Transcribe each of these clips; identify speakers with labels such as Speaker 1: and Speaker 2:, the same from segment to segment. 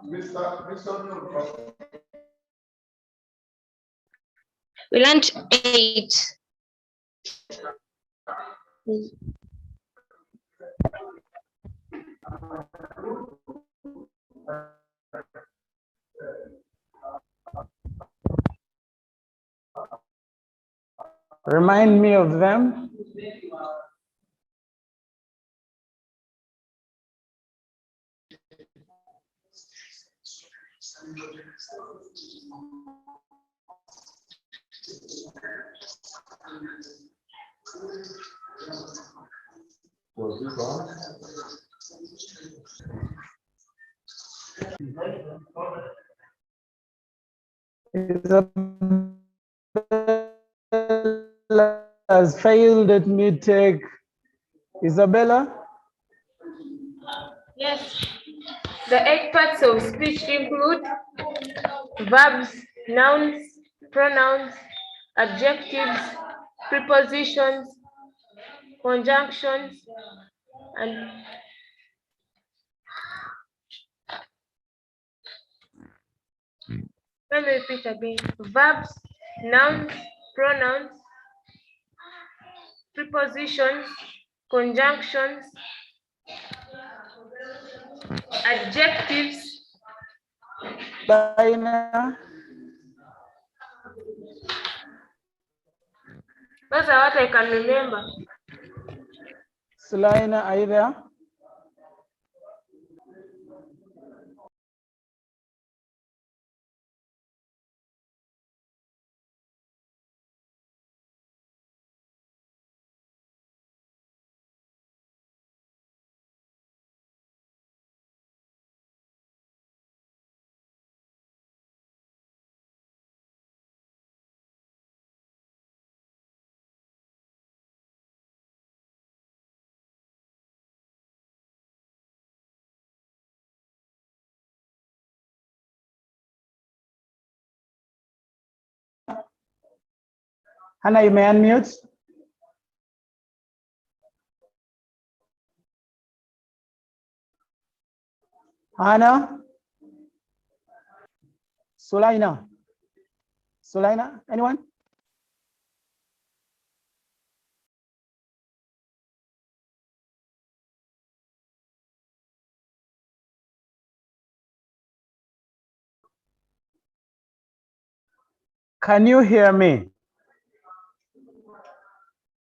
Speaker 1: We learned 8.
Speaker 2: Remind me of them. Isabella has failed. Let me take Isabella.
Speaker 3: Yes. The 8 parts of speech include verbs, nouns, pronouns, adjectives, prepositions, conjunctions, and let me repeat again. Verbs, nouns, pronouns, prepositions, conjunctions, adjectives. Those are what I can remember.
Speaker 2: Sulaina, are you there? Hannah, you may unmute. Hannah? Sulaina? Sulaina, anyone? Can you hear me?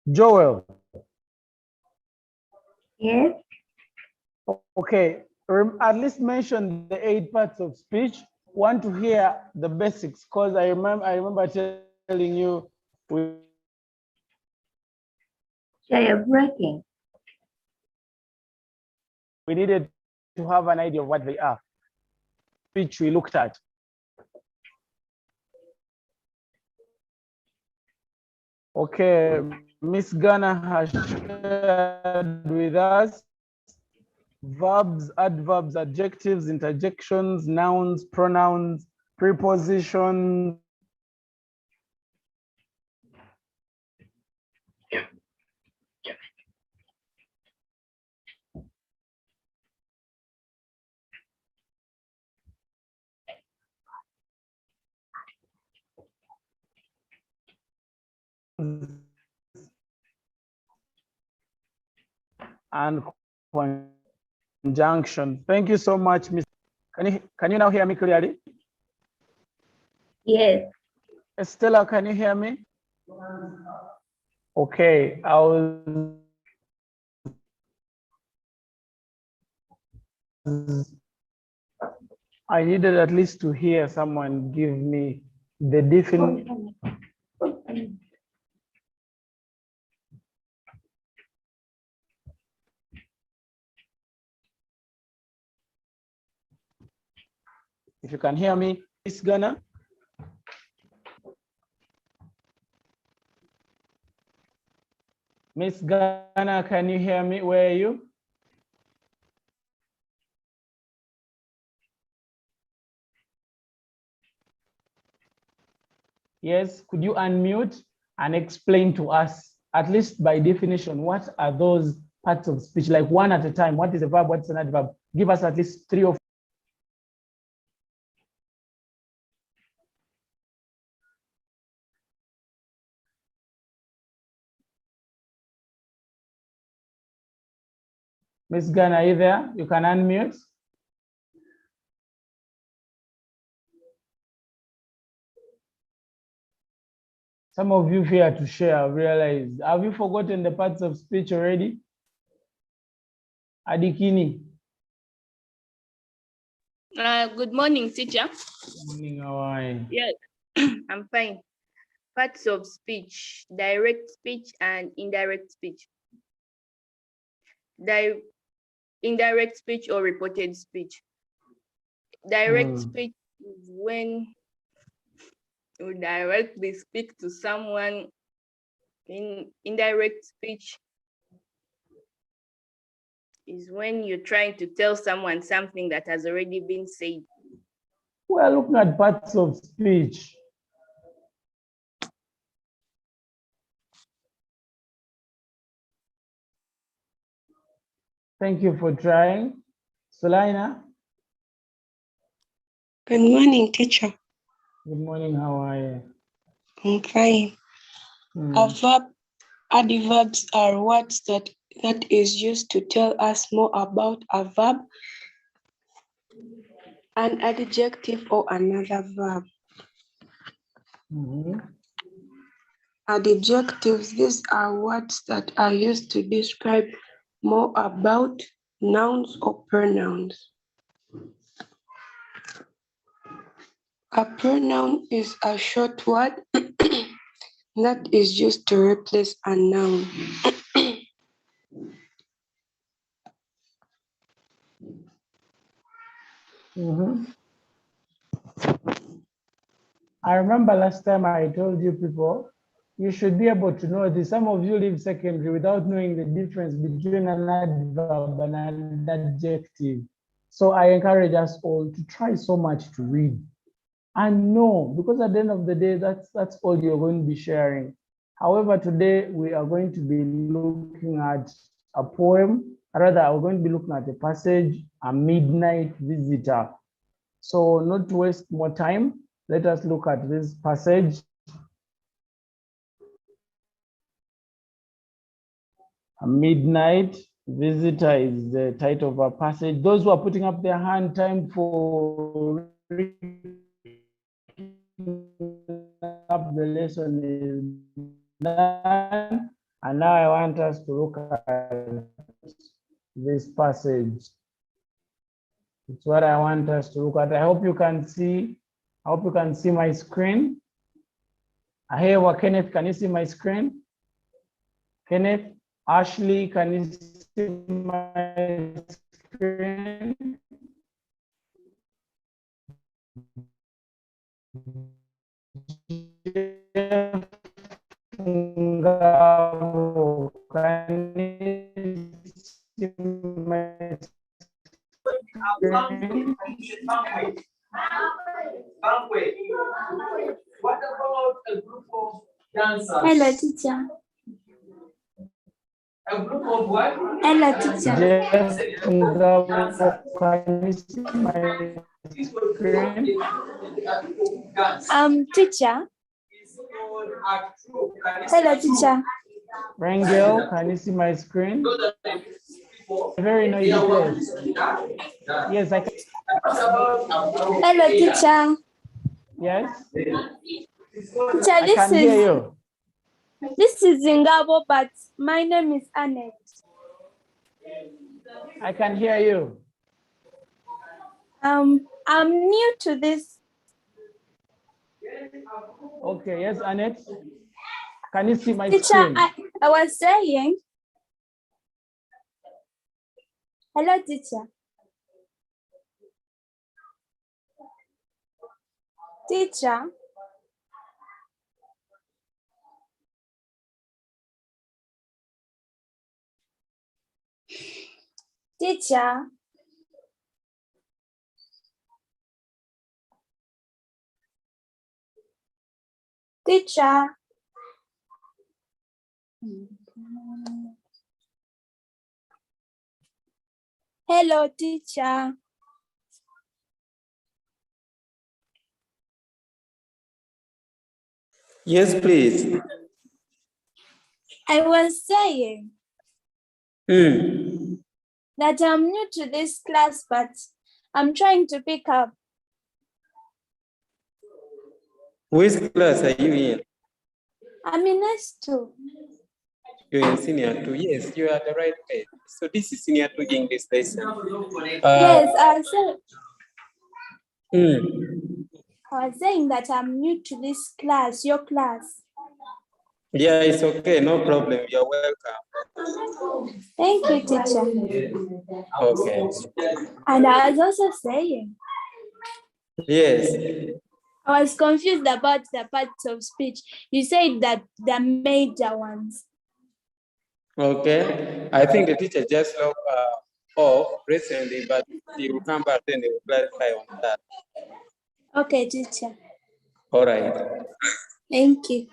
Speaker 2: Joel?
Speaker 4: Yes.
Speaker 2: Okay, at least mention the 8 parts of speech. Want to hear the basics, because I remember telling you
Speaker 4: So you're breaking.
Speaker 2: we needed to have an idea of what they are, which we looked at. Okay, Miss Ghana has shared with us verbs, adverbs, adjectives, interjections, nouns, pronouns, prepositions. And conjunction. Thank you so much, Miss. Can you now hear me clearly?
Speaker 4: Yes.
Speaker 2: Estella, can you hear me? Okay, I needed at least to hear someone give me the definition. If you can hear me, Miss Ghana. Miss Ghana, can you hear me? Where are you? Yes, could you unmute and explain to us, at least by definition, what are those parts of speech, like one at a time? What is a verb, what's an adverb? Give us at least 3 or 4. Miss Gunn, are you there? You can unmute. Some of you fear to share, I realize. Have you forgotten the parts of speech already? Adikini.
Speaker 5: Good morning, teacher.
Speaker 2: Good morning, how are you?
Speaker 5: Yes, I'm fine. Parts of speech, direct speech and indirect speech. Indirect speech or reported speech. Direct speech is when you directly speak to someone. In indirect speech is when you're trying to tell someone something that has already been said.
Speaker 2: We are looking at parts of speech. Thank you for trying. Sulaina.
Speaker 6: Good morning, teacher.
Speaker 2: Good morning, how are you?
Speaker 6: I'm fine. A verb, adverbs are words that is used to tell us more about a verb, an adjective, or another verb. Adjectives, these are words that are used to describe more about nouns or pronouns. A pronoun is a short word that is used to replace a noun.
Speaker 2: I remember last time I told you people, you should be able to know this. Some of you leave secondary without knowing the difference between an adverb and an adjective. So I encourage us all to try so much to read and know, because at the end of the day, that's all you're going to be sharing. However, today we are going to be looking at a poem. Rather, we're going to be looking at a passage, A Midnight Visitor. So not to waste more time, let us look at this passage. A Midnight Visitor is the title of our passage. Those who are putting up their hand, time for up the lesson is done. And now I want us to look at this passage. It's what I want us to look at. I hope you can see. I hope you can see my screen. Ahewa, Kenneth, can you see my screen? Kenneth, Ashley, can you see my screen? Can you see my screen?
Speaker 7: What about a group of dancers?
Speaker 8: Hello, teacher.
Speaker 7: A group of what?
Speaker 8: Hello, teacher.
Speaker 2: Jeff, can you see my screen?
Speaker 8: Teacher. Hello, teacher.
Speaker 2: Rangel, can you see my screen? Very noisy place. Yes, I can.
Speaker 8: Hello, teacher.
Speaker 2: Yes.
Speaker 8: Teacher, this is Zingabo, but my name is Annette.
Speaker 2: I can hear you.
Speaker 8: I'm new to this.
Speaker 2: Okay, yes, Annette. Can you see my
Speaker 8: Teacher,
Speaker 2: screen?
Speaker 8: I was saying. Hello, teacher. Teacher. Teacher. Teacher. Hello, teacher.
Speaker 9: Yes, please.
Speaker 8: I was saying. that I'm new to this class, but I'm trying to pick up.
Speaker 9: Which class are you in?
Speaker 8: I'm in S2.
Speaker 9: You're in senior 2. Yes, you are the right place. So this is senior 2 English lesson.
Speaker 8: Yes, I
Speaker 9: mm.
Speaker 8: was saying that I'm new to this class, your class.
Speaker 9: Yeah, it's okay. No problem. You're welcome.
Speaker 8: Thank you, teacher.
Speaker 9: Okay.
Speaker 8: And I was also saying,
Speaker 9: Yes.
Speaker 8: I was confused about the parts of speech. You said that the major ones.
Speaker 9: Okay. I think the teacher just logged off recently, but he will come back and he will clarify on that.
Speaker 8: Okay, teacher.
Speaker 9: All right.
Speaker 8: Thank you.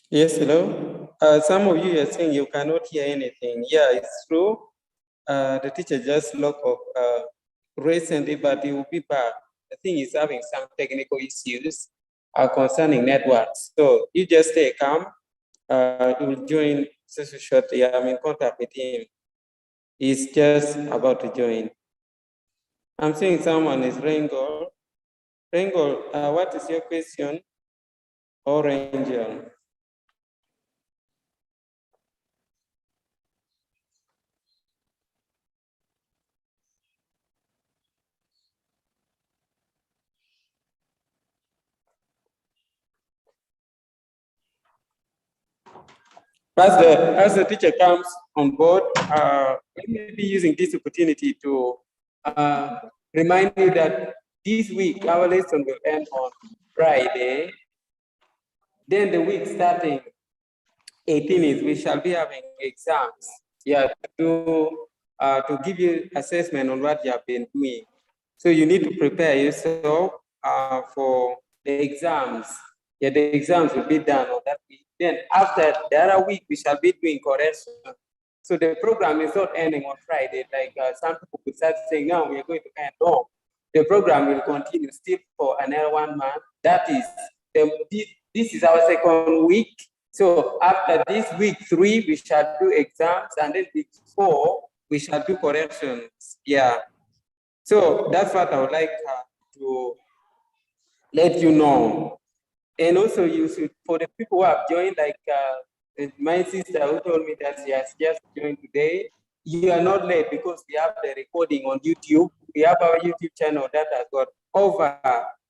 Speaker 9: Yes, hello. Some of you are saying you cannot hear anything. Yeah, it's true. The teacher just logged off recently, but he will be back. I think he's having some technical issues concerning networks. So you just stay calm. He will join just shortly. I'm in contact with him. He's just about to join. I'm seeing someone is Ringo. Ringo, what is your question? Or Angel? As the teacher comes on board, let me be using this opportunity to remind you that this week our lesson will end on Friday. Then the week starting 18th, we shall be having exams. Yeah, to give you assessment on what you have been doing. So you need to prepare yourself for the exams. Yeah, the exams will be done on that week. Then after the other week, we shall be doing correction. So the program is not ending on Friday, like some people could start saying, now we are going to end. No, the program will continue still for another 1 month. That is, this is our second week. So after this week 3, we shall do exams, and then week 4, we shall do corrections. Yeah. So that's what I would like to let you know. And also you should, for the people who have joined, like my sister who told me that she has just joined today, you are not late because we have the recording on YouTube. We have our YouTube channel that has got over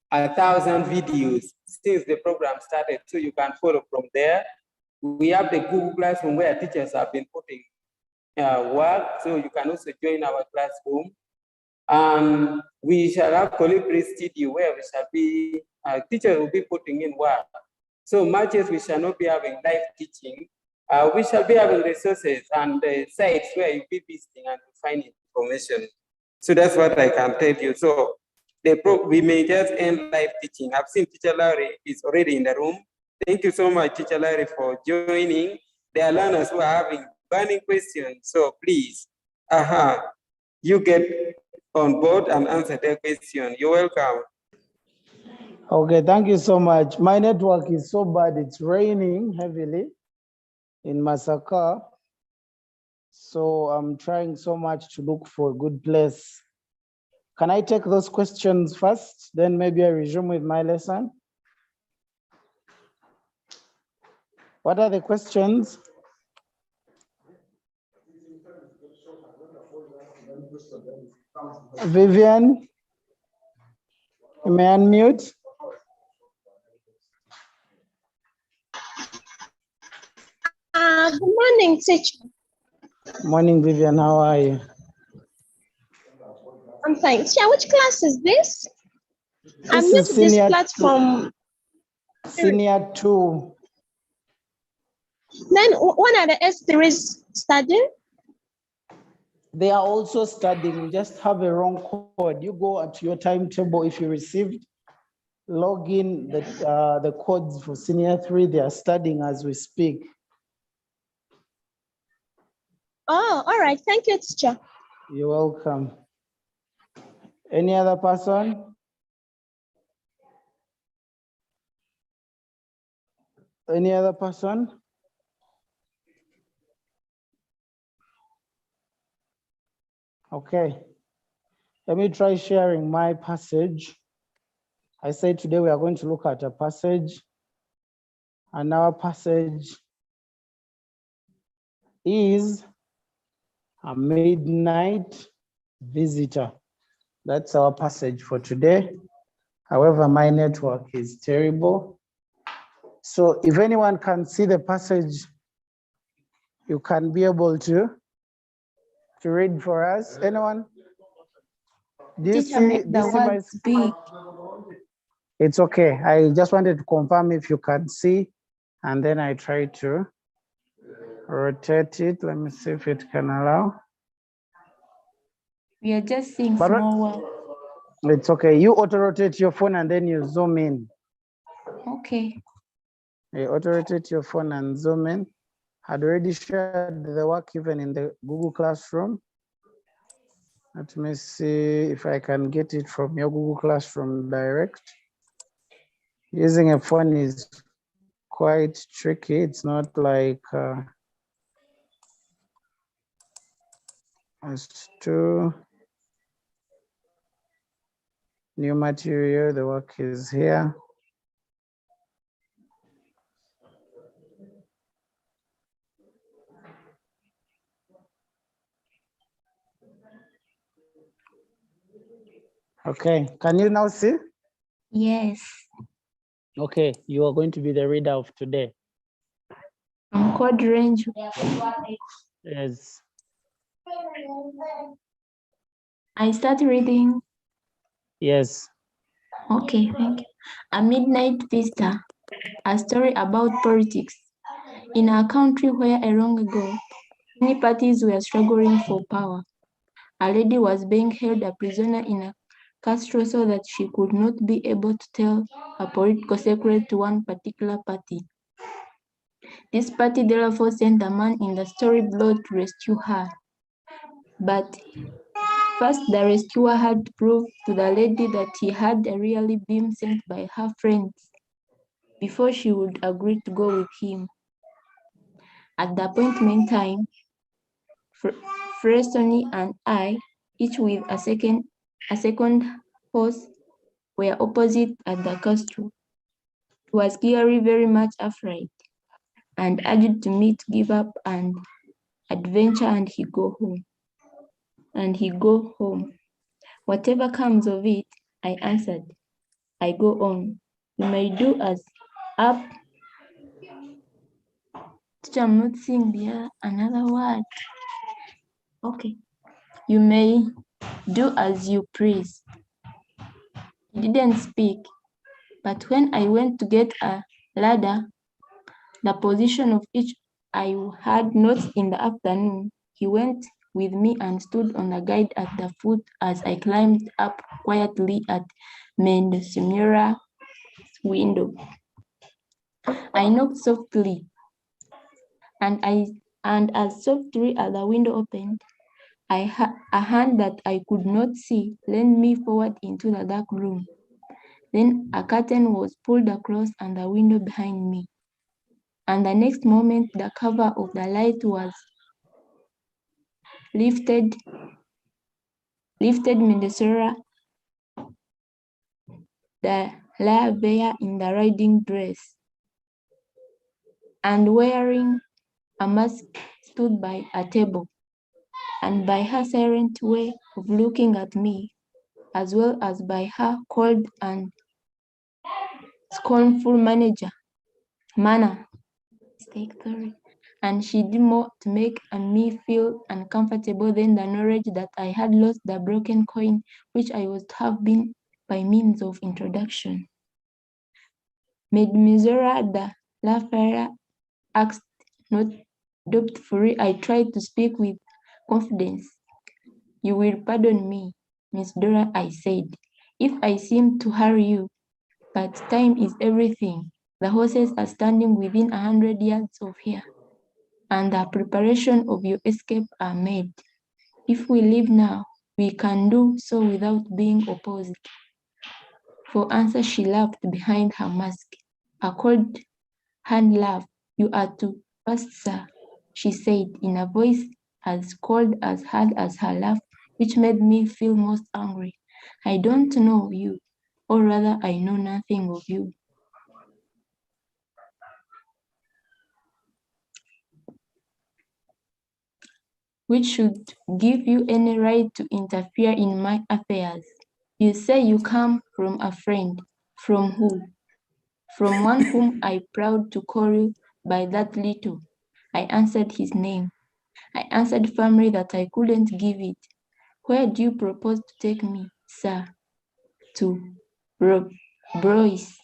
Speaker 9: 1,000 videos since the program started, so you can follow from there. We have the Google Classroom where teachers have been putting work, so you can also join our classroom. We shall have Colibri Studio where we shall be, teachers will be putting in work. So much as we shall not be having live teaching, we shall be having resources and sites where you'll be visiting and find information. So that's what I can tell you. So we may just end live teaching. I've seen Teacher Lurry is already in the room. Thank you so much, Teacher Lurry, for joining. There are learners who are having burning questions. So please, you get on board and answer their question. You're welcome.
Speaker 2: Okay, thank you so much. My network is so bad, it's raining heavily in Masaka. So I'm trying so much to look for a good place. Can I take those questions first? Then maybe I resume with my lesson. What are the questions? Vivian, you may unmute.
Speaker 1: Good morning, teacher.
Speaker 2: Morning, Vivian. How are you?
Speaker 1: I'm fine. Teacher, which class is this? I'm
Speaker 2: This
Speaker 1: new
Speaker 2: is
Speaker 1: to this
Speaker 2: senior
Speaker 1: platform.
Speaker 2: Senior 2.
Speaker 1: Then when are the S3s studying?
Speaker 2: They are also studying. You just have a wrong code. You go at your timetable if you received. Log in the codes for senior 3. They are studying as we speak.
Speaker 1: Oh, all right. Thank you, teacher.
Speaker 2: You're welcome. Any other person? Any other person? Okay. Let me try sharing my passage. I said today we are going to look at a passage, and our passage is a midnight visitor. That's our passage for today. However, my network is terrible. So if anyone can see the passage, you can be able to read for us. Anyone? Do you
Speaker 6: Teacher,
Speaker 2: see,
Speaker 6: make the
Speaker 2: my
Speaker 6: words big.
Speaker 2: It's okay. I just wanted to confirm if you can see, and then I try to rotate it. Let me see if it can allow.
Speaker 6: We are just seeing
Speaker 2: But
Speaker 6: small words.
Speaker 2: it's okay. You auto-rotate your phone and then you zoom in.
Speaker 6: Okay.
Speaker 2: You auto-rotate your phone and zoom in. I'd already shared the work even in the Google Classroom. Let me see if I can get it from your Google Classroom direct. Using a phone is quite tricky. It's not like it's too new material. The work is here. Okay, can you now see?
Speaker 6: Yes.
Speaker 2: Okay, you are going to be the reader of today.
Speaker 6: I'm called Range.
Speaker 2: Yes.
Speaker 6: I start reading.
Speaker 2: Yes.
Speaker 6: Okay, thank you. A Midnight Vista, a story about politics. In a country where a long ago, many parties were struggling for power, a lady was being held a prisoner in a castle so that she could not be able to tell a political secret to one particular party. This party therefore sent a man in the story below to rescue her. But first, the rescuer had to prove to the lady that he had really been sent by her friends before she would agree to go with him. At the appointment time, Frestoni and I, each with a second horse, were opposite at the castle. He was clearly very much afraid and urged me to give up and adventure and he go home. Whatever comes of it, I answered. I go on. You may do as up. Teacher, I'm not seeing the another word. Okay. You may do as you please. He didn't speak, but when I went to get a ladder, the position of each I had noticed in the afternoon, he went with me and stood on the guide at the foot as I climbed up quietly at Mendocimera's window. I knocked softly, and as softly as the window opened, a hand that I could not see led me forward into the dark room. Then a curtain was pulled across and the window behind me. And the next moment, the cover of the light was lifted. Mendocera, the lay there in the riding dress, and wearing a mask stood by a table, and by her silent way of looking at me, as well as by her cold and scornful manner, and she did more to make me feel uncomfortable than the knowledge that I had lost the broken coin, which I was to have been by means of introduction. Mademoiselle de la Fera asked, not doubtfully. I tried to speak with confidence. You will pardon me, Miss Dora, I said, if I seem to hurry you, but time is everything. The horses are standing within 100 yards of here, and the preparation of your escape are made. If we leave now, we can do so without being opposed. For answer, she laughed behind her mask. A cold hand laugh. You are too fast, sir, she said in a voice as cold, as hard as her laugh, which made me feel most angry. I don't know you, or rather, I know nothing of you. Which should give you any right to interfere in my affairs. You say you come from a friend. From who? From one whom I proud to call you by that little. I answered his name. I answered firmly that I couldn't give it. Where do you propose to take me, sir? To Broyce,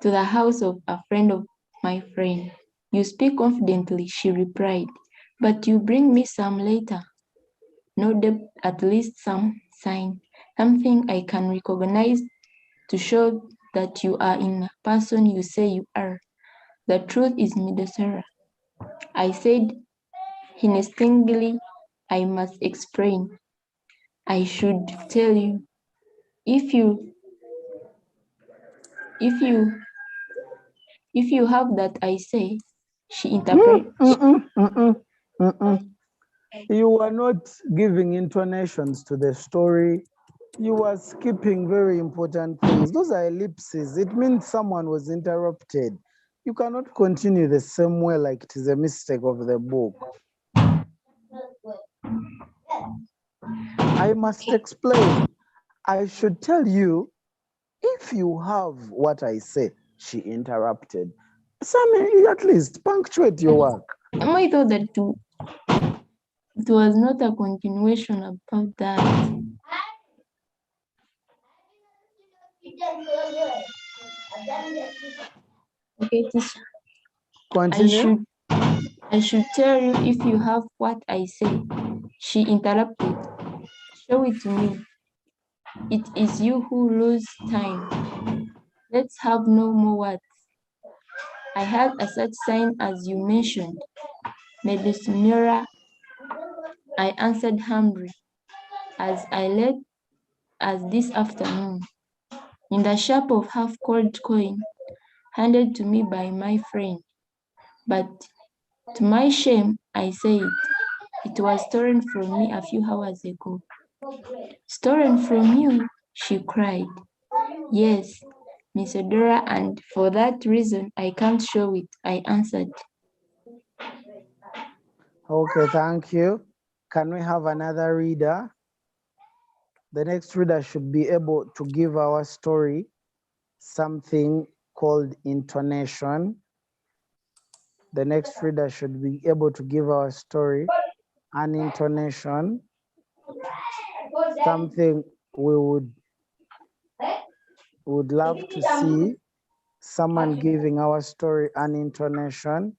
Speaker 6: to the house of a friend of my friend. You speak confidently, she replied, but you bring me some letter. No debt, at least some sign, something I can recognize to show that you are in the person you say you are. The truth is, Midosera, I said instinctively. I must explain. I should tell you. If you have that, I say, she interpreted.
Speaker 2: You are not giving intonations to the story. You are skipping very important things. Those are ellipses. It means someone was interrupted. You cannot continue the same way like it is a mistake of the book. I must explain. I should tell you, if you have what I say, she interrupted. Sammy, at least punctuate your work.
Speaker 6: I thought that it was not a continuation about that. Okay, teacher.
Speaker 2: Continue.
Speaker 6: I should tell you if you have what I say. She interrupted. Show it to me. It is you who lose time. Let's have no more words. I had a such sign as you mentioned. Medicine, I answered humbly, as I led as this afternoon, in the shape of half-cold coin, handed to me by my friend. But to my shame, I said, it was stolen from me a few hours ago. Stolen from you, she cried. Yes, Miss Odora, and for that reason, I can't show it, I answered.
Speaker 2: Okay, thank you. Can we have another reader? The next reader should be able to give our story something called intonation. The next reader should be able to give our story an intonation, something we would love to see someone giving our story an intonation.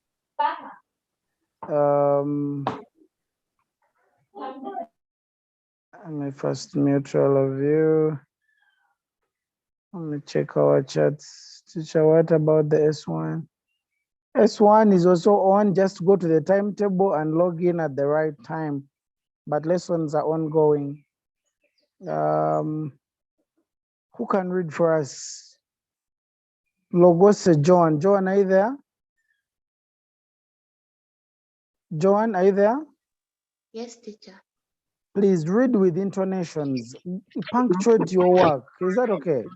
Speaker 2: Let me first mute all of you. Let me check our chats. Teacher, what about the S1? S1 is also on. Just go to the timetable and log in at the right time. But lessons are ongoing. Who can read for us? Logos John. John, are you there? John, are you there?
Speaker 5: Yes, teacher.
Speaker 2: Please read with intonations. Punctuate your work. Is that okay?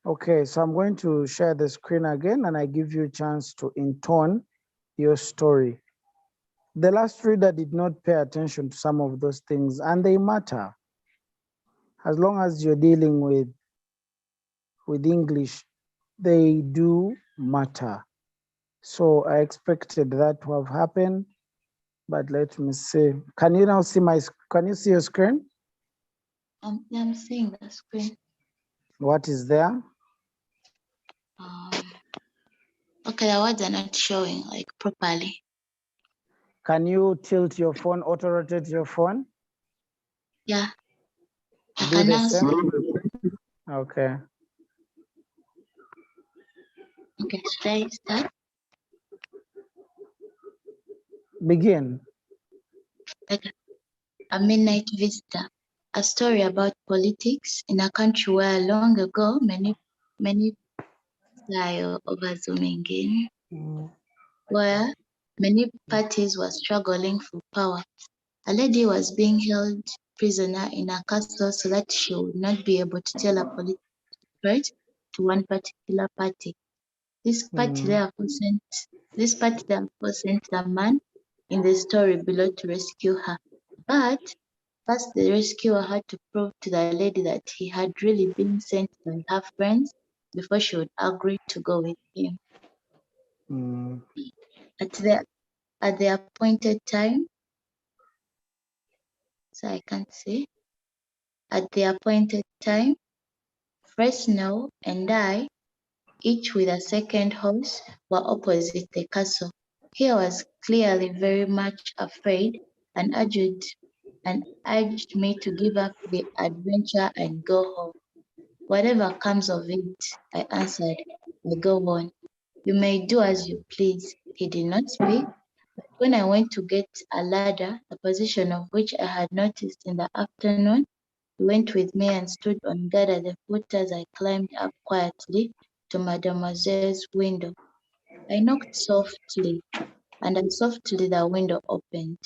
Speaker 2: Okay, so I'm going to share the screen again and I give you a chance to intone your story. The last reader did not pay attention to some of those things and they matter. As long as you're dealing with English, they do matter. So I expected that to have happened, but let me see. Can you now see can you see your screen?
Speaker 6: I'm seeing the screen.
Speaker 2: What is there?
Speaker 6: Okay, the words are not showing like properly.
Speaker 2: Can you tilt your phone, auto-rotate your phone?
Speaker 6: Yeah. I
Speaker 2: Do
Speaker 6: can
Speaker 2: the
Speaker 6: now
Speaker 2: same?
Speaker 6: see.
Speaker 2: Okay.
Speaker 6: Okay, should I start?
Speaker 2: Begin.
Speaker 6: Okay. A Midnight Visitor, a story about politics in a country where long ago many over zooming in, where many parties were struggling for power. A lady was being held prisoner in a castle so that she would not be able to tell a political secret to one particular party. This party therefore sent the man in the story below to rescue her. But first the rescuer had to prove to the lady that he had really been sent by her friends before she would agree to go with him. At the appointed time, so I can't say. At the appointed time, Fresno and I, each with a second horse, were opposite the castle. He was clearly very much afraid and urged me to give up the adventure and go home. Whatever comes of it, I answered, I go on. You may do as you please. He did not speak, but when I went to get a ladder, the position of which I had noticed in the afternoon, he went with me and stood on guard at the foot as I climbed up quietly to Mademoiselle's window. I knocked softly, and as softly the window opened.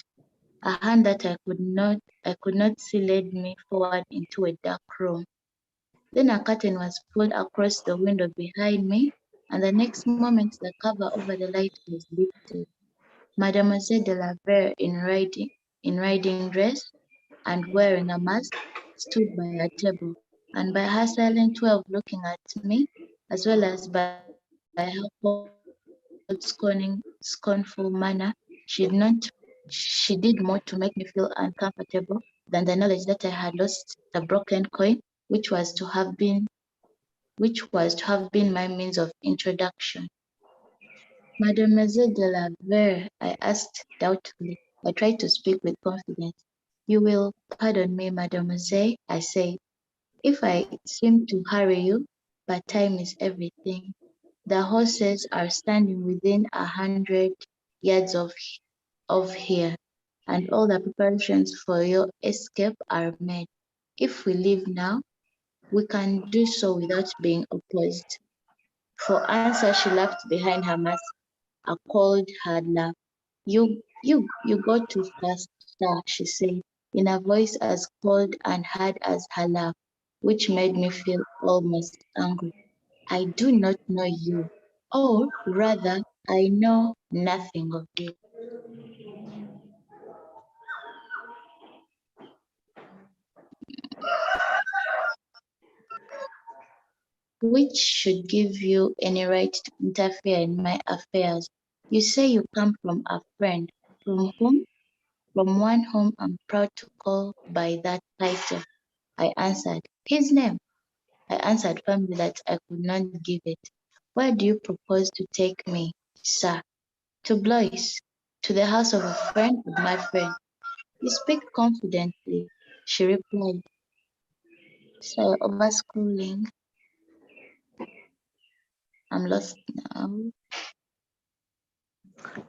Speaker 6: A hand that I could not see led me forward into a dark room. Then a curtain was pulled across the window behind me, and the next moment the cover over the light was lifted. Mademoiselle de la Verre in riding dress and wearing a mask stood by a table, and by her silent way of looking at me, as well as by her cold, scornful manner, she did more to make me feel uncomfortable than the knowledge that I had lost the broken coin, which was to have been my means of introduction. Mademoiselle de la Verre, I asked doubtfully. I tried to speak with confidence. You will pardon me, mademoiselle, I said, if I seem to hurry you, but time is everything. The horses are standing within 100 yards of here, and all the preparations for your escape are made. If we leave now, we can do so without being opposed. For answer, she laughed behind her mask, a cold, hard laugh. You go too fast, sir, she said, in a voice as cold and hard as her laugh, which made me feel almost angry. I do not know you, or rather, I know nothing of you. Which should give you any right to interfere in my affairs. You say you come from a friend, from whom? From one whom I'm proud to call by that title. I answered, his name. I answered firmly that I could not give it. Where do you propose to take me, sir? To Blois, to the house of a friend of my friend. You speak confidently, she replied. So overschooling. I'm lost now.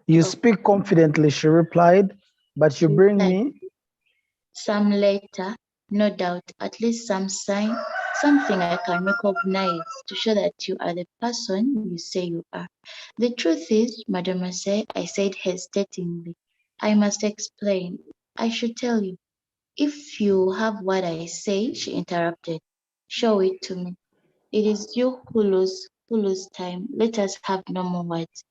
Speaker 2: You speak confidently, she replied, but you bring me.
Speaker 6: Some letter, no doubt, at least some sign, something I can recognize to show that you are the person you say you are. The truth is, mademoiselle, I said hesitatingly, I must explain. I should tell you. If you have what I say, she interrupted. Show it to me. It is you who lose time. Let us have no more words.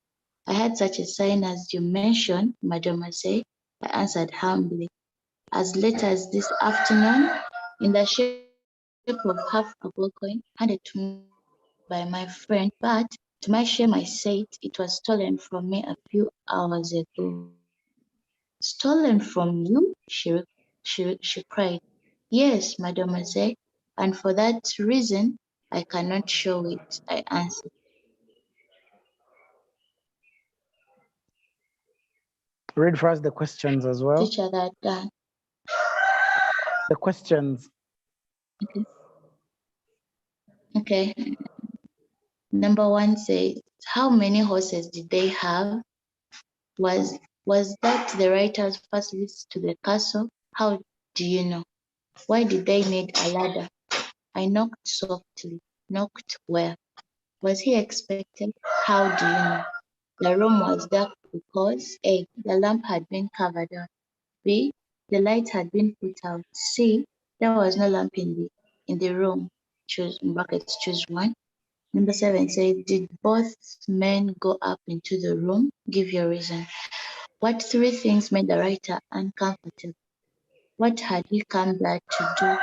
Speaker 6: I had such a sign as you mentioned, mademoiselle. I answered humbly. As late as this afternoon, in the shape of half a gold coin handed to me by my friend, but to my shame I said it was stolen from me a few hours ago. Stolen from you? She cried. Yes, mademoiselle, and for that reason I cannot show it, I answered.
Speaker 2: Read first the questions as well.
Speaker 6: Teacher, that done.
Speaker 2: The questions.
Speaker 6: Okay. Number one says, how many horses did they have? Was that the writer's first visit to the castle? How do you know? Why did they need a ladder? I knocked softly. Knocked where? Was he expected? How do you know? The room was dark because A. The lamp had been covered up. B. The light had been put out. C. There was no lamp in the room. Choose in brackets, choose one. Number 7 says, did both men go up into the room? Give your reason. What three things made the writer uncomfortable? What had he come back to do?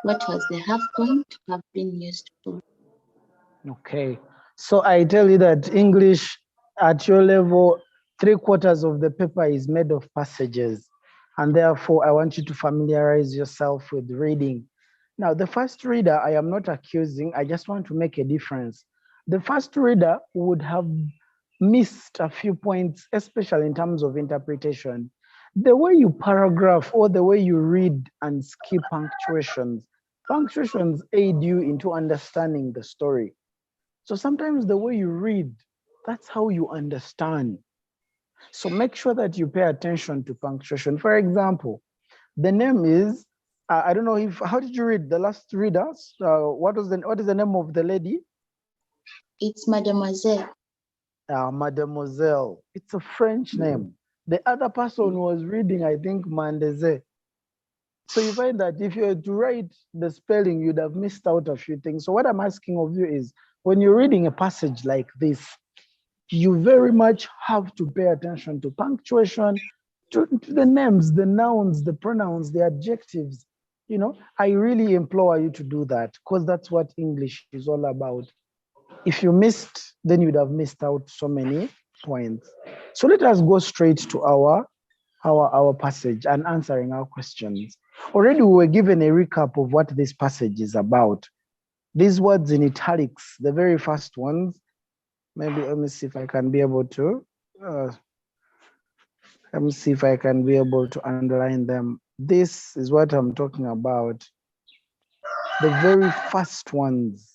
Speaker 6: What was the half coin to have been used for?
Speaker 2: Okay. So I tell you that English at your level, 3/4 of the paper is made of passages. And therefore, I want you to familiarize yourself with reading. Now, the first reader, I am not accusing, I just want to make a difference. The first reader would have missed a few points, especially in terms of interpretation. The way you paragraph or the way you read and skip punctuations, punctuations aid you into understanding the story. So sometimes the way you read, that's how you understand. So make sure that you pay attention to punctuation. For example, the name is, I don't know if, how did you read the last readers? What is the name of the lady?
Speaker 6: It's Mademoiselle.
Speaker 2: Mademoiselle. It's a French name. The other person was reading, I think, Mandeze. So you find that if you had to write the spelling, you'd have missed out a few things. So what I'm asking of you is, when you're reading a passage like this, you very much have to pay attention to punctuation, to the names, the nouns, the pronouns, the adjectives. You know, I really implore you to do that because that's what English is all about. If you missed, then you'd have missed out so many points. So let us go straight to our passage and answering our questions. Already we were given a recap of what this passage is about. These words in italics, the very first ones, maybe let me see if I can be able to, let me see if I can be able to underline them. This is what I'm talking about. The very first ones,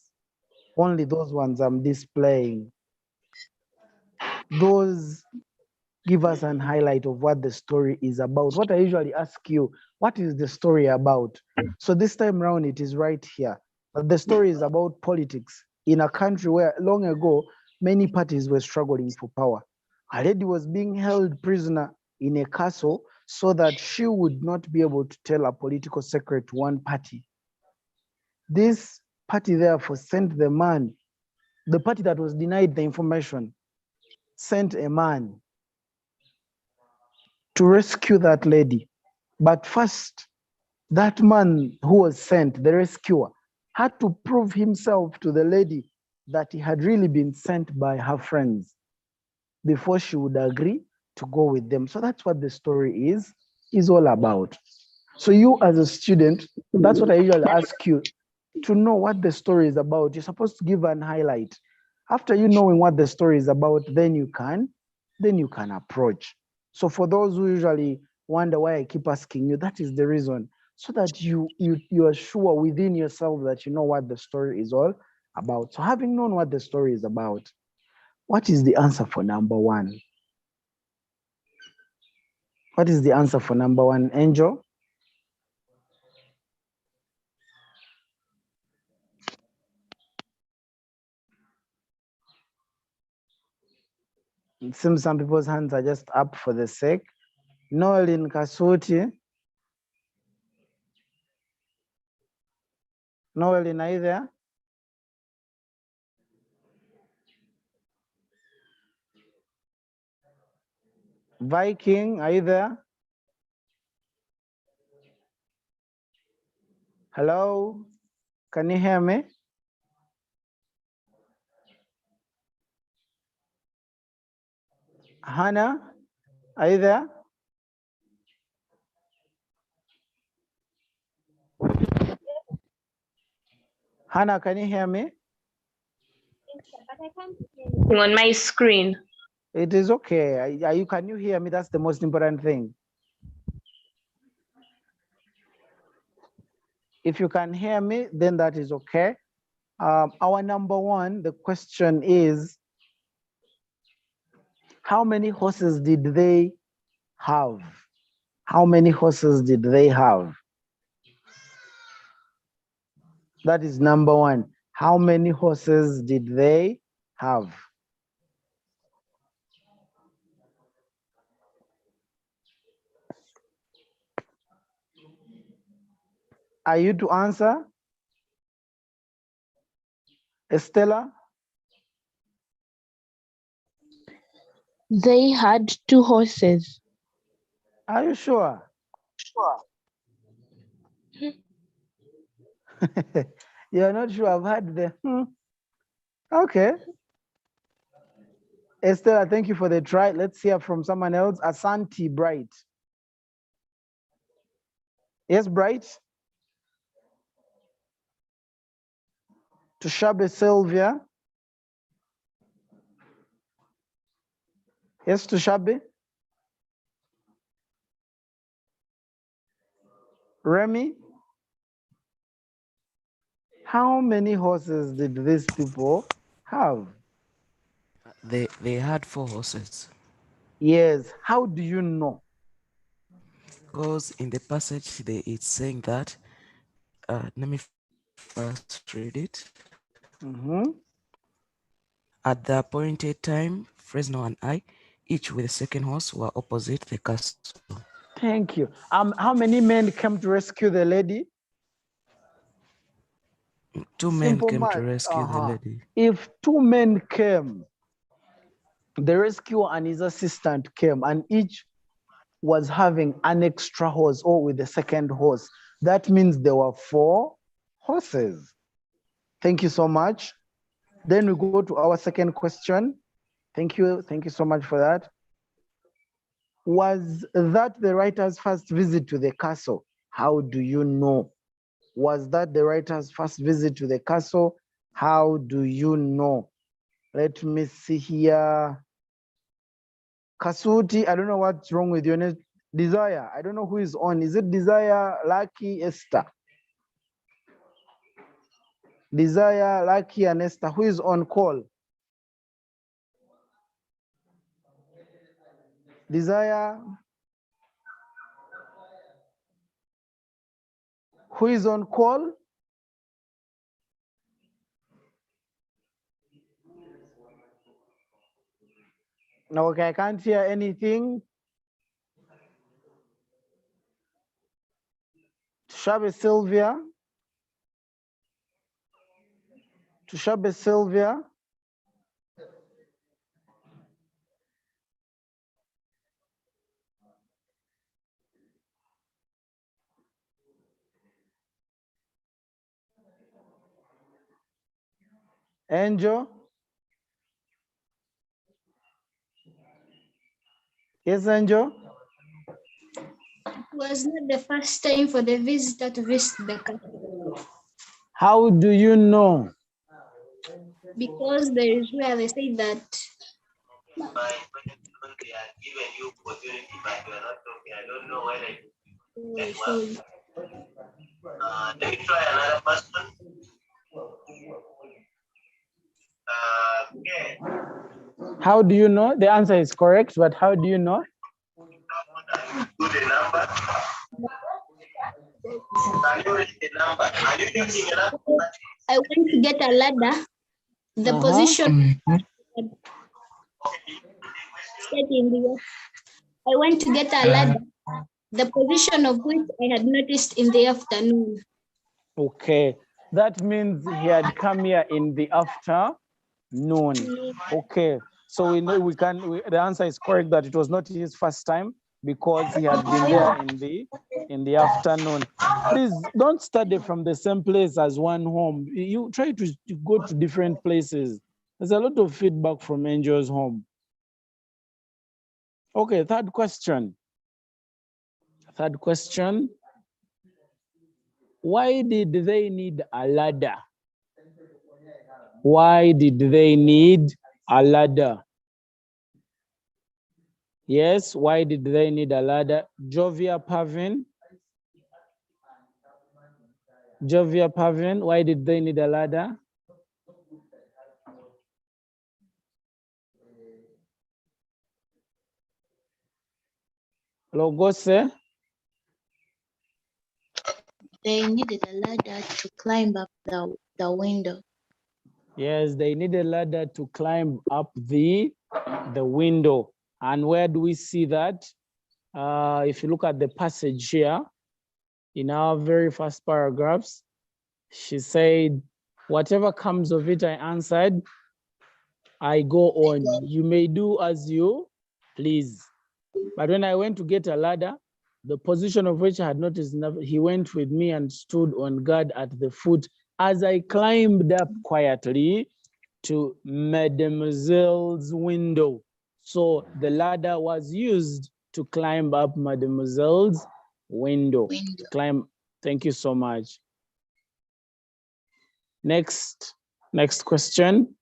Speaker 2: only those ones I'm displaying. Those give us an highlight of what the story is about. What I usually ask you, what is the story about? So this time around, it is right here. The story is about politics in a country where long ago, many parties were struggling for power. A lady was being held prisoner in a castle so that she would not be able to tell a political secret to one party. This party therefore sent the man, the party that was denied the information, sent a man to rescue that lady. But first, that man who was sent, the rescuer, had to prove himself to the lady that he had really been sent by her friends before she would agree to go with them. So that's what the story is all about. So you as a student, that's what I usually ask you, to know what the story is about. You're supposed to give an highlight. After you knowing what the story is about, then you can approach. So for those who usually wonder why I keep asking you, that is the reason, so that you are sure within yourself that you know what the story is all about. So having known what the story is about, what is the answer for number one? What is the answer for number one, Angel? It seems some people's hands are just up for the sake. Noelin Kasuti. Noelin, are you there? Viking, are you there? Hello, can you hear me? Hannah, are you there? Hannah, can you hear me?
Speaker 3: On my screen.
Speaker 2: It is okay. Can you hear me? That's the most important thing. If you can hear me, then that is okay. Our number one, the question is, how many horses did they have? How many horses did they have? That is number one. How many horses did they have? Are you to answer? Estella?
Speaker 1: They had 2 horses.
Speaker 2: Are you sure? Sure. You're not sure. I've had the Okay. Estella, thank you for the try. Let's hear from someone else. Asante Bright. Yes, Bright? Tushabe Sylvia. Yes, Tushabe. Remy. How many horses did these people have?
Speaker 10: They had 4 horses.
Speaker 2: Yes. How do you know?
Speaker 10: Because in the passage it's saying that, let me first read it. At the appointed time, Fresno and I, each with a second horse, were opposite the castle.
Speaker 2: Thank you. How many men came to rescue the lady?
Speaker 10: 2 men came to rescue the lady.
Speaker 2: If 2 men came, the rescuer and his assistant came, and each was having an extra horse or with the second horse. That means there were 4 horses. Thank you so much. Then we go to our second question. Thank you. Thank you so much for that. Was that the writer's first visit to the castle? How do you know? Was that the writer's first visit to the castle? How do you know? Let me see here. Kasuti, I don't know what's wrong with your name. Desire, I don't know who is on. Is it Desire, Lucky, Esther? Desire, Lucky, and Esther. Who is on call? Desire. Who is on call? Okay, I can't hear anything. Tushabe Sylvia. Tushabe Sylvia. Angel. Yes, Angel.
Speaker 11: It was not the first time for the visitor to visit the castle.
Speaker 2: How do you know?
Speaker 11: Because there is where they say that.
Speaker 12: Let me try another question. Okay.
Speaker 2: How do you know? The answer is correct, but how do you know?
Speaker 12: Do the number. Can you read the number? Are you using a number?
Speaker 11: I went to get a ladder. The position set in the. I went to get a ladder. The position of which I had noticed in the afternoon.
Speaker 2: Okay, that means he had come here in the afternoon. Okay, So we know the answer is correct that it was not his first time because he had been there in the afternoon. Please don't study from the same place as one home. You try to go to different places. There's a lot of feedback from Angel's home. Okay, third question. Third question. Why did they need a ladder? Why did they need a ladder? Yes, why did they need a ladder? Jovia Pavin. Jovia Pavin, why did they need a ladder? Logose.
Speaker 11: They needed a ladder to climb up the window.
Speaker 2: Yes, they need a ladder to climb up the window. And where do we see that? If you look at the passage here, in our very first paragraphs, she said, whatever comes of it, I answered, I go on. You may do as you please. But when I went to get a ladder, the position of which I had noticed, he went with me and stood on guard at the foot as I climbed up quietly to Mademoiselle's window. So the ladder was used to climb up Mademoiselle's window. Climb. Thank you so much. Next question.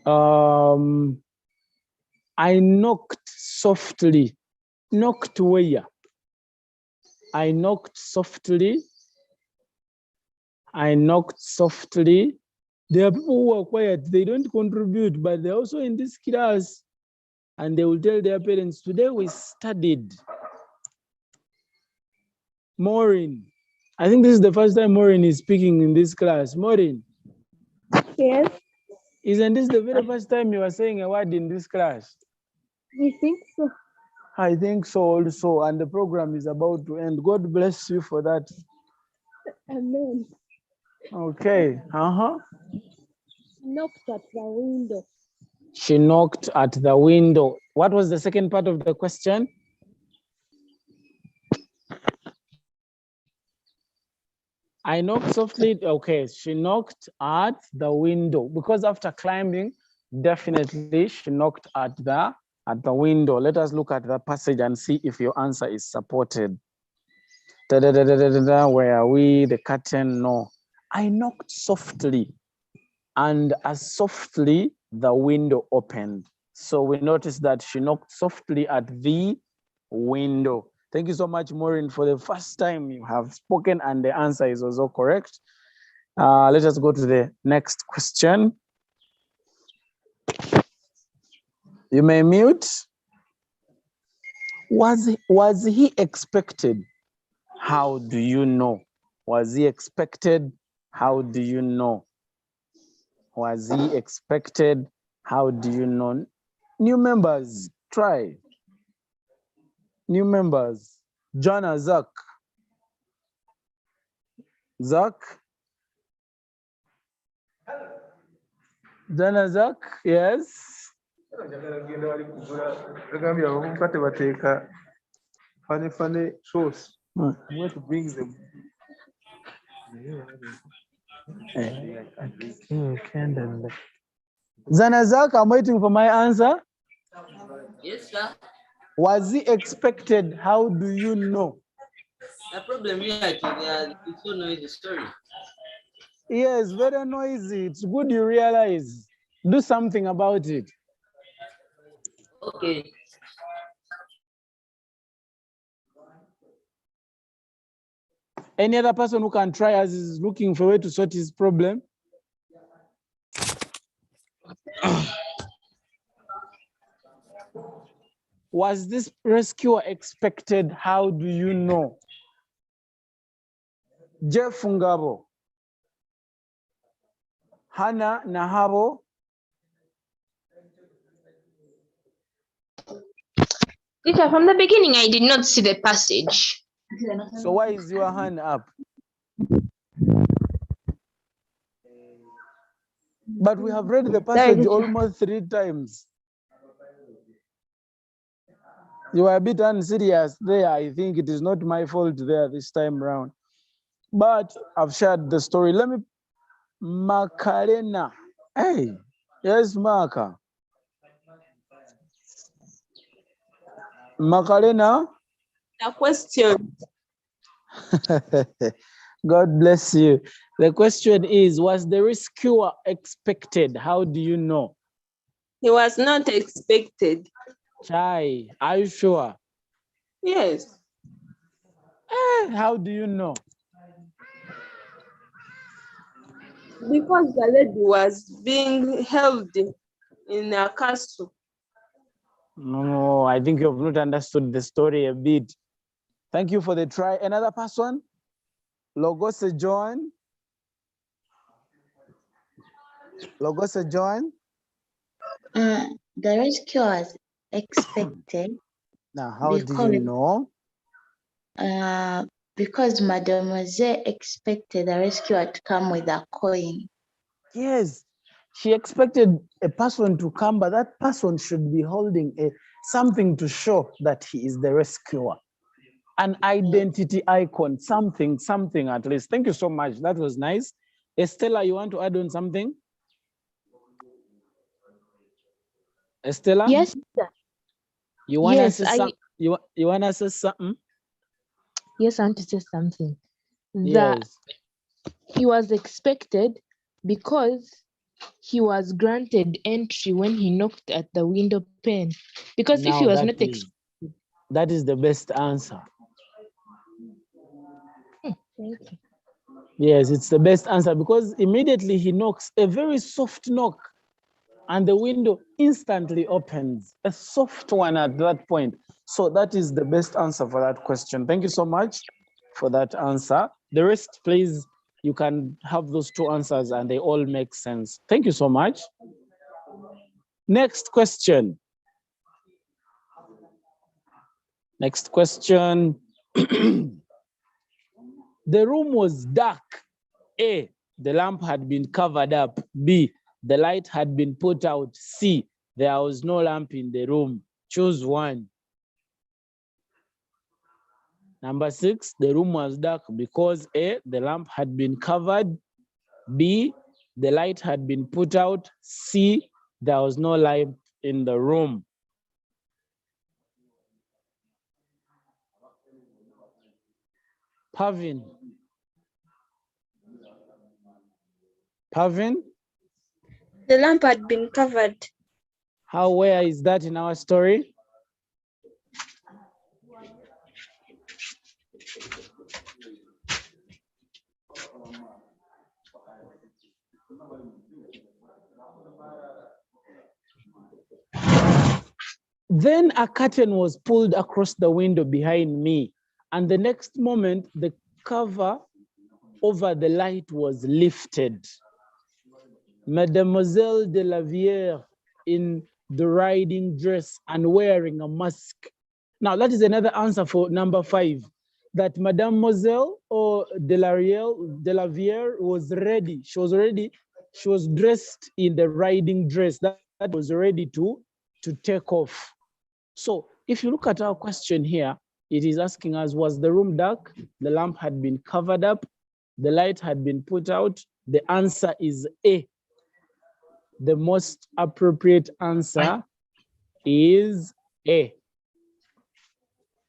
Speaker 2: I knocked softly. Knocked where? I knocked softly. I knocked softly. There are people who are quiet. They don't contribute, but they're also in this class. And they will tell their parents, today we studied. Maureen. I think this is the first time Maureen is speaking in this class. Maureen.
Speaker 1: Yes,
Speaker 2: Isn't this the very first time you are saying a word in this class?
Speaker 1: I think so.
Speaker 2: I think so also, and the program is about to end. God bless you for that.
Speaker 1: Amen.
Speaker 2: Okay.
Speaker 1: Knocked at the window.
Speaker 2: She knocked at the window. What was the second part of the question? I knocked softly. Okay, she knocked at the window because after climbing, definitely she knocked at the window. Let us look at the passage and see if your answer is supported. Where are we? The curtain? No. I knocked softly, and as softly the window opened. So we noticed that she knocked softly at the window. Thank you so much, Maureen. For the first time you have spoken and the answer is also correct. Let us go to the next question. You may mute. Was he expected? How do you know? Was he expected? How do you know? Was he expected? How do you know? New members, try. New members. Jana, Zach. Zach? Jana, Zach, yes?
Speaker 13: Funny shows. I'm going to bring them.
Speaker 2: Zanazak, I'm waiting for my answer.
Speaker 14: Yes, sir.
Speaker 2: Was he expected? How do you know?
Speaker 14: The problem here is it's so noisy, sorry.
Speaker 2: Yes, very noisy. It's good you realize. Do something about it.
Speaker 14: Okay.
Speaker 2: Any other person who can try as is looking for a way to sort his problem? Was this rescuer expected? How do you know? Jeff Ngabo. Hannah Nahabo.
Speaker 3: Teacher, from the beginning, I did not see the passage.
Speaker 2: So why is your hand up? But we have read the passage almost 3 times. You were a bit unserious there. I think it is not my fault there this time around. But I've shared the story. Let me, Macarena. Hey, yes, Maca. Macarena.
Speaker 3: A question.
Speaker 2: God bless you. The question is, was the rescuer expected? How do you know?
Speaker 3: He was not expected.
Speaker 2: Chai, are you sure?
Speaker 3: Yes.
Speaker 2: How do you know?
Speaker 3: Because the lady was being held in a castle.
Speaker 2: No, I think you have not understood the story a bit. Thank you for the try. Another person? Logose John. Logose John.
Speaker 15: The rescue was expected.
Speaker 2: Now, how do you know?
Speaker 15: Because Mademoiselle expected the rescuer to come with a coin.
Speaker 2: Yes, she expected a person to come, but that person should be holding something to show that he is the rescuer. An identity icon, something at least. Thank you so much. That was nice. Estella, you want to add on something? Estella?
Speaker 16: Yes, sir.
Speaker 2: You want
Speaker 16: Yes,
Speaker 2: to say something? You want to say something?
Speaker 16: Yes, I want to say something. That
Speaker 2: Yes.
Speaker 16: he was expected because he was granted entry when he knocked at the window pane. Because if he was not expected.
Speaker 2: That is the best answer.
Speaker 16: Thank you.
Speaker 2: Yes, it's the best answer because immediately he knocks, a very soft knock, and the window instantly opens, a soft one at that point. So that is the best answer for that question. Thank you so much for that answer. The rest, please, you can have those two answers and they all make sense. Thank you so much. Next question. Next question. The room was dark. A, the lamp had been covered up. B, the light had been put out. C, there was no lamp in the room. Choose one. Number 6, the room was dark because A, the lamp had been covered. B, the light had been put out. C, there was no light in the room. Pavin. Pavin?
Speaker 8: The lamp had been covered.
Speaker 2: How, where is that in our story? Then a curtain was pulled across the window behind me, and the next moment, the cover over the light was lifted. Mademoiselle de la Vière in the riding dress and wearing a mask. Now, that is another answer for number 5, that Mademoiselle or de la Vière was ready. She was ready. She was dressed in the riding dress that was ready to take off. So if you look at our question here, it is asking us, was the room dark? The lamp had been covered up. The light had been put out. The answer is A. The most appropriate answer is A.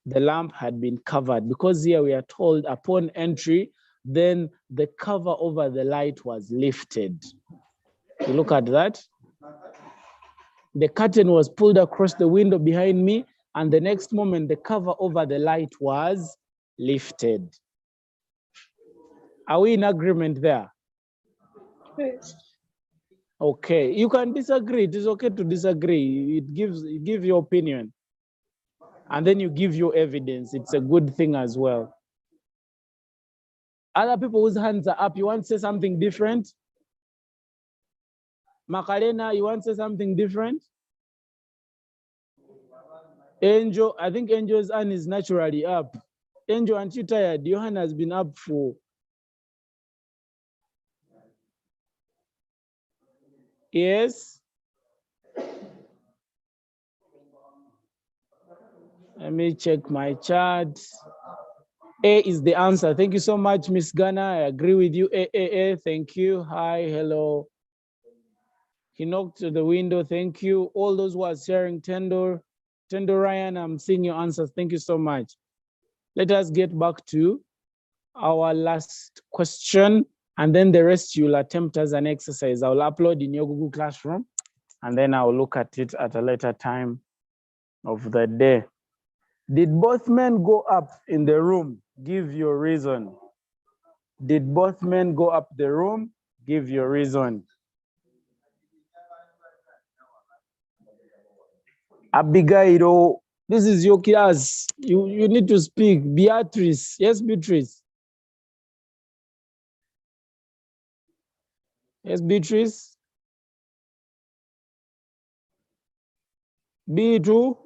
Speaker 2: The lamp had been covered because here we are told upon entry, then the cover over the light was lifted. You look at that. The curtain was pulled across the window behind me, and the next moment the cover over the light was lifted. Are we in agreement there?
Speaker 8: Yes.
Speaker 2: Okay, you can disagree. It is okay to disagree. Give your opinion. And then you give your evidence. It's a good thing as well. Other people whose hands are up, you want to say something different? Macarena, you want to say something different? Angel, I think Angel's hand is naturally up. Angel, aren't you tired? Your hand has been up for. Yes? Let me check my chat. A is the answer. Thank you so much, Miss Ghana. I agree with you. A. Thank you. Hi, hello. He knocked to the window. Thank you. All those who are sharing Tendo Ryan, I'm seeing your answers. Thank you so much. Let us get back to our last question, and then the rest you'll attempt as an exercise. I'll upload in your Google Classroom, and then I'll look at it at a later time of the day. Did both men go up in the room? Give your reason. Did both men go up the room? Give your reason. Abigail, this is your class. You need to speak. Beatrice. Yes, Beatrice. Yes, Beatrice. B2.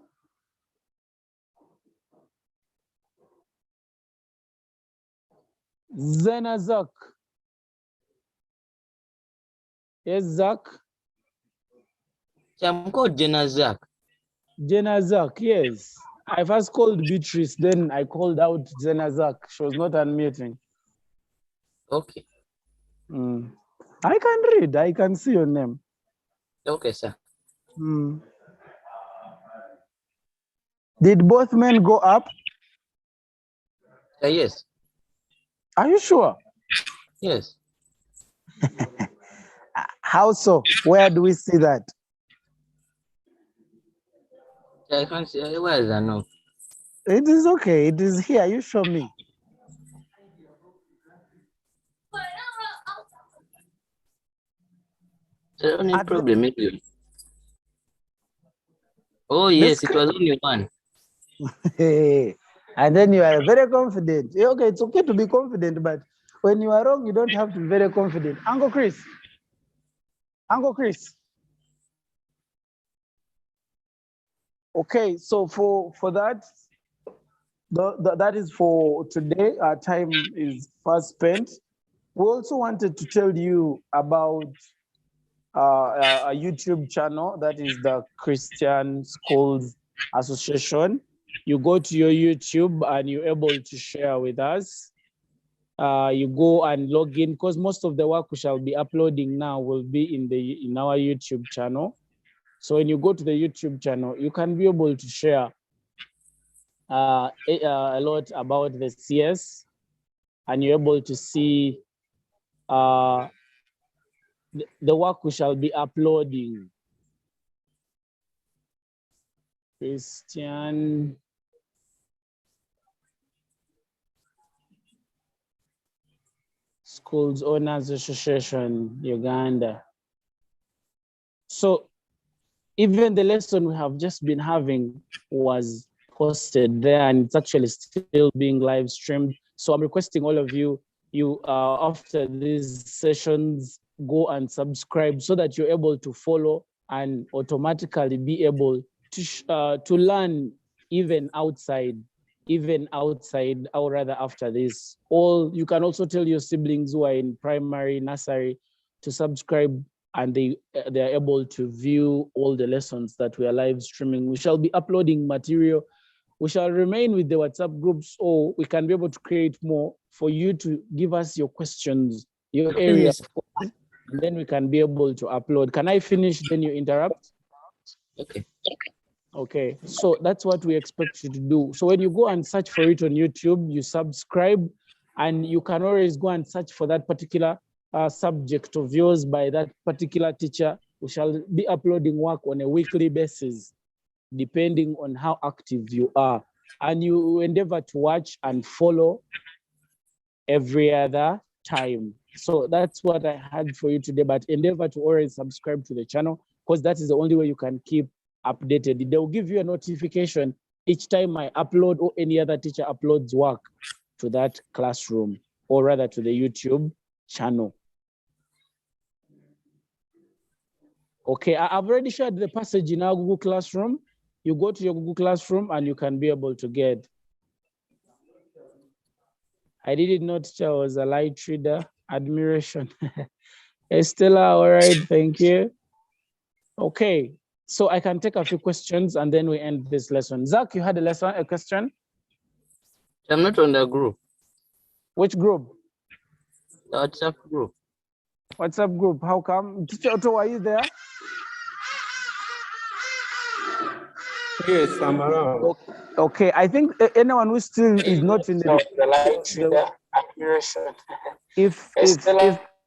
Speaker 2: Zenazak. Yes, Zach.
Speaker 14: I'm called Jenazak.
Speaker 2: Jenazak, yes. I first called Beatrice, then I called out Jenazak. She was not unmuting.
Speaker 14: Okay.
Speaker 2: I can read. I can see your name.
Speaker 14: Okay, sir.
Speaker 2: Did both men go up?
Speaker 14: Yes.
Speaker 2: Are you sure?
Speaker 14: Yes.
Speaker 2: How so? Where do we see that?
Speaker 14: I can't see. Where is that now?
Speaker 2: It is okay. It is here. You show me.
Speaker 14: The only problem is oh yes, it was only one.
Speaker 2: And then you are very confident. Okay, it's okay to be confident, but when you are wrong, you don't have to be very confident. Uncle Chris. Uncle Chris. Okay, so for that, that is for today. Our time is fast spent. We also wanted to tell you about a YouTube channel that is the Christian Schools Association. You go to your YouTube and you're able to share with us. You go and log in because most of the work we shall be uploading now will be in our YouTube channel. So when you go to the YouTube channel, you can be able to share a lot about the CS, and you're able to see the work we shall be uploading. Christian Schools Owners Association, Uganda. So even the lesson we have just been having was posted there, and it's actually still being live streamed. So I'm requesting all of you, after these sessions, go and subscribe so that you're able to follow and automatically be able to learn even outside, or rather after this. You can also tell your siblings who are in primary, nursery to subscribe, and they are able to view all the lessons that we are live streaming. We shall be uploading material. We shall remain with the WhatsApp groups, or we can be able to create more for you to give us your questions, your area, and then we can be able to upload. Can I finish, then you interrupt?
Speaker 14: Okay.
Speaker 2: Okay, so that's what we expect you to do. So when you go and search for it on YouTube, you subscribe, and you can always go and search for that particular subject of yours by that particular teacher. We shall be uploading work on a weekly basis, depending on how active you are. And you endeavor to watch and follow every other time. So that's what I had for you today, but endeavor to always subscribe to the channel, because that is the only way you can keep updated. They will give you a notification each time I upload or any other teacher uploads work to that classroom, or rather to the YouTube channel. Okay, I've already shared the passage in our Google Classroom. You go to your Google Classroom and you can be able to get. I did not teach I was a light reader. Admiration. Estella, all right, thank you. Okay, So I can take a few questions and then we end this lesson. Zach, you had a question?
Speaker 14: I'm not on the group.
Speaker 2: Which group?
Speaker 14: The WhatsApp group.
Speaker 2: WhatsApp group. How come? Teacher Otto, are you there?
Speaker 9: Yes, I'm around.
Speaker 2: Okay, I think anyone who still is not in the
Speaker 10: the line trigger accuracy.
Speaker 2: if